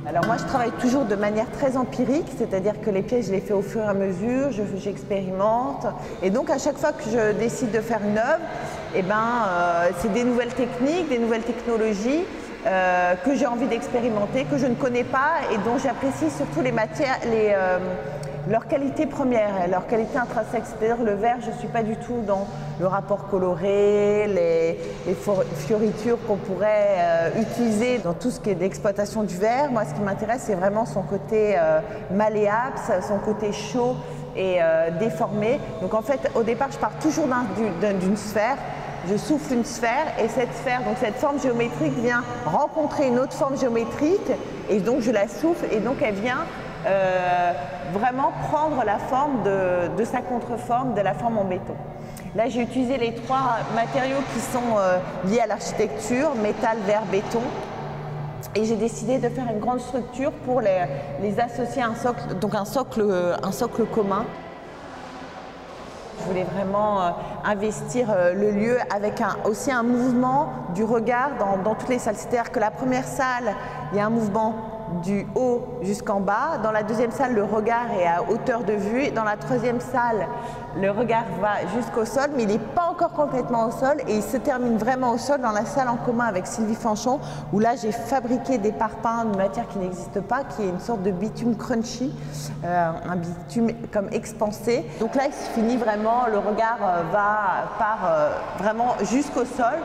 Alors moi je travaille toujours de manière très empirique, c'est-à-dire que les pièces je les fais au fur et à mesure, j'expérimente et donc à chaque fois que je décide de faire une œuvre, c'est des nouvelles techniques, des nouvelles technologies que j'ai envie d'expérimenter, que je ne connais pas et dont j'apprécie surtout les matières, leur qualité première, leur qualité intrinsèque. C'est-à-dire le verre, je ne suis pas du tout dans le rapport coloré, les fioritures qu'on pourrait utiliser dans tout ce qui est d'exploitation du verre. Moi, ce qui m'intéresse, c'est vraiment son côté malléable, son côté chaud et déformé. Donc en fait, au départ, je pars toujours d'une sphère. Je souffle une sphère et cette sphère, donc cette forme géométrique vient rencontrer une autre forme géométrique et donc je la souffle et donc elle vient vraiment prendre la forme de sa contreforme, de la forme en béton. Là, j'ai utilisé les trois matériaux qui sont liés à l'architecture, métal, verre, béton. Et j'ai décidé de faire une grande structure pour les associer à un socle, donc un socle commun. Je voulais vraiment investir le lieu avec aussi un mouvement du regard dans toutes les salles. C'est-à-dire que la première salle, il y a un mouvement du haut jusqu'en bas. Dans la deuxième salle, le regard est à hauteur de vue. Dans la troisième salle, le regard va jusqu'au sol, mais il n'est pas encore complètement au sol et il se termine vraiment au sol dans la salle en commun avec Sylvie Fanchon, où là j'ai fabriqué des parpaings de matière qui n'existe pas, qui est une sorte de bitume crunchy, un bitume comme expansé. Donc là il se finit vraiment, le regard part vraiment jusqu'au sol.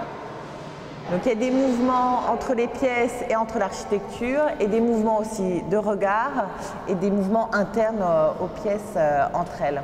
Donc il y a des mouvements entre les pièces et entre l'architecture et des mouvements aussi de regard et des mouvements internes aux pièces entre elles.